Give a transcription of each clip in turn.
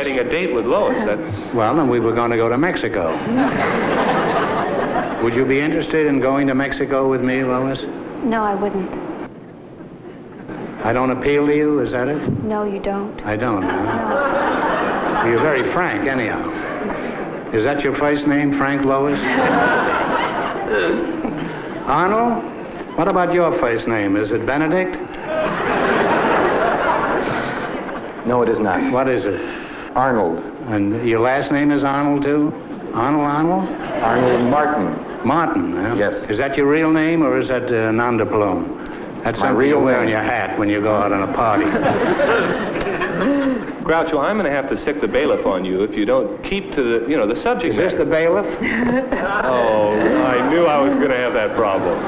getting a date with Lois. That's... Well, then we were going to go to Mexico. Would you be interested in going to Mexico with me, Lois? No, I wouldn't. I don't appeal to you, is that it? No, you don't. I don't, huh? No. You're very frank, anyhow. Is that your first name, Frank Lois? Arnold? What about your first name? Is it Benedict? No, it is not. What is it? Arnold. And your last name is Arnold, too? Arnold? Arnold Martin. Martin, huh? Yes. Is that your real name, or is that nom de plume? That's my something real you wear in name. your hat when you go out on a party. Groucho, I'm going to have to sick the bailiff on you if you don't keep to the, the subject Is this the bailiff? Oh, I knew I was going to have that problem.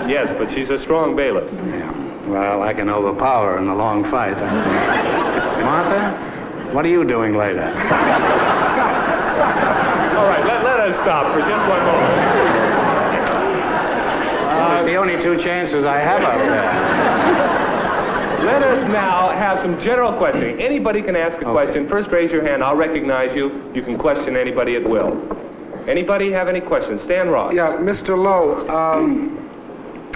Yes, but she's a strong bailiff. Yeah. Well, I can overpower in a long fight. Martha, what are you doing later? All right, let us stop for just one moment. It's the only two chances I have out there. Let us now have some general questioning. Anybody can ask a question. First, raise your hand. I'll recognize you. You can question anybody at will. Anybody have any questions? Stan Ross. Yeah, Mr. Lowe,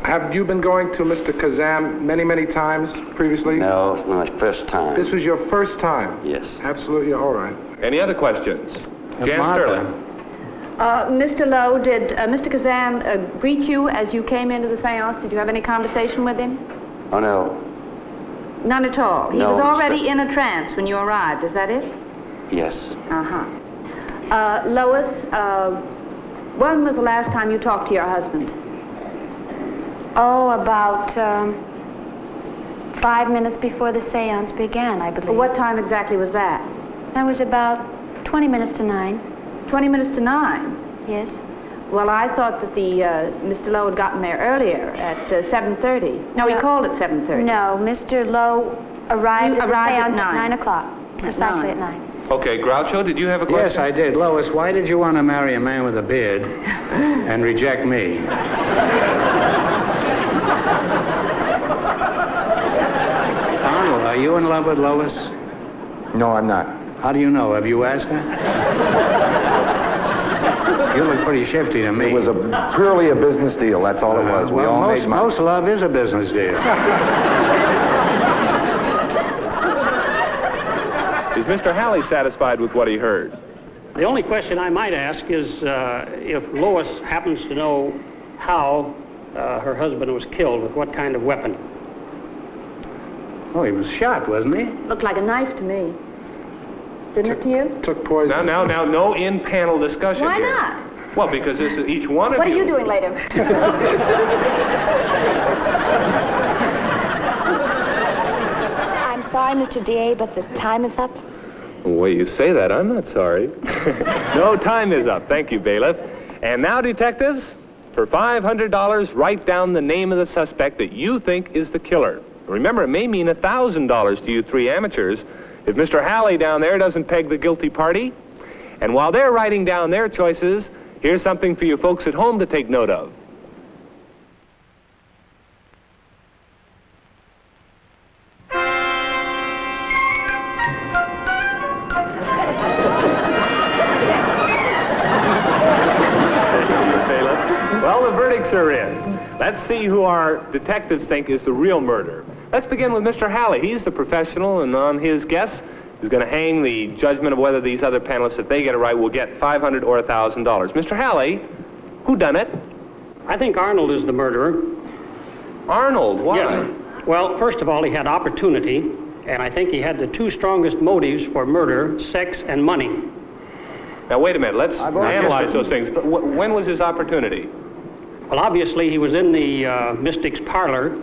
have you been going to Mr. Kazam many, many times previously? No, it's my first time. This was your first time? Yes. Absolutely, all right. Any other questions? Jan Sterling. Mr. Lowe, did Mr. Kazam greet you as you came into the seance? Did you have any conversation with him? Oh, no. None at all? He No, was already in a trance when you arrived, is that it? Yes. Uh-huh. Lois, when was the last time you talked to your husband? Oh, about 5 minutes before the seance began, I believe. What time exactly was that? That was about 20 minutes to 9. 20 minutes to 9? Yes. Well, I thought that Mr. Lowe had gotten there earlier at 7:30. No, he called at 7:30. No, Mr. Lowe arrived at 9 o'clock. Precisely at 9. Okay, Groucho, did you have a question? Yes, I did. Lois, why did you want to marry a man with a beard and reject me? Arnold, are you in love with Lois? No, I'm not. How do you know? Have you asked her? You look pretty shifty to me. It was purely a business deal. That's all it was. We all made money. Most love is a business deal. Is Mr. Halley satisfied with what he heard? The only question I might ask is if Lois happens to know how her husband was killed, with what kind of weapon. Oh, he was shot, wasn't he? Looked like a knife to me. Didn't it to you? Took poison. Now, no in-panel discussion Why here. not? Well, because this is each one of What you. are you doing later? I'm sorry, Mr. D.A., but the time is up. The way you say that, I'm not sorry. No, time is up. Thank you, bailiff. And now, detectives, for $500, write down the name of the suspect that you think is the killer. Remember, it may mean $1,000 to you three amateurs if Mr. Halley down there doesn't peg the guilty party. And while they're writing down their choices, here's something for you folks at home to take note of. Well, the verdicts are in. Let's see who our detectives think is the real murderer. Let's begin with Mr. Halley. He's the professional, and on his guess, is going to hang the judgment of whether these other panelists, if they get it right, will get $500 or $1,000. Mr. Halley, who done it? I think Arnold is the murderer. Arnold, why? Yeah. Well, first of all, he had opportunity, and I think he had the two strongest motives for murder, sex and money. Now, wait a minute. Let's analyze those things. When was his opportunity? Well, obviously, he was in the Mystic's parlor.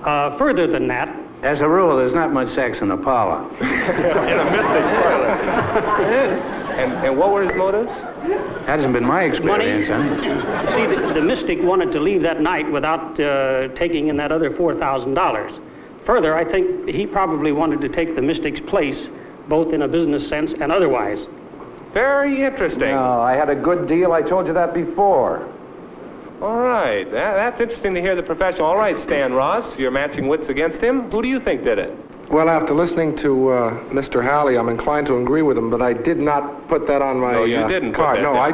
Further than that... As a rule, there's not much sex in a parlor. In a Mystic's parlor. And what were his motives? Hasn't been my experience, huh? See, the Mystic wanted to leave that night without taking in that other $4,000. Further, I think he probably wanted to take the Mystic's place, both in a business sense and otherwise. Very interesting. No, I had a good deal. I told you that before. All right. That's interesting to hear the professional. All right, Stan Ross, you're matching wits against him. Who do you think did it? Well, after listening to Mr. Halley, I'm inclined to agree with him, but I did not put that on my No, you didn't card. put that No, down.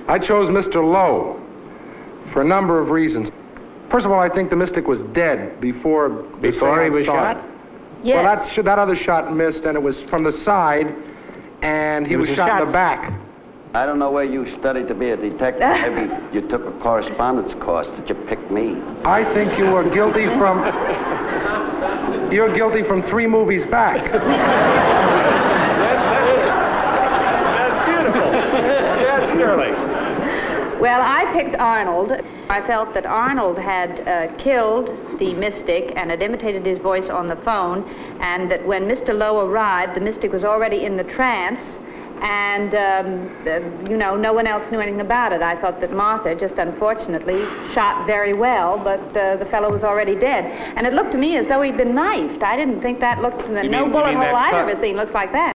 I chose Mr. Lowe for a number of reasons. First of all, I think the Mystic was dead before Before he seance was started. shot? Yes. Well, that other shot missed, and it was from the side, and he was shot in the back. I don't know where you studied to be a detective. Maybe you took a correspondence course that you picked me. I think you were guilty from... You're guilty from 3 movies back. That's beautiful. Yes, Sterling. Well, I picked Arnold. I felt that Arnold had killed the Mystic and had imitated his voice on the phone, and that when Mr. Lowe arrived, the Mystic was already in the trance, and, no one else knew anything about it. I thought that Martha, just unfortunately, shot very well, but the fellow was already dead. And it looked to me as though he'd been knifed. I didn't think that looked... No bullet hole I've ever seen looks like that.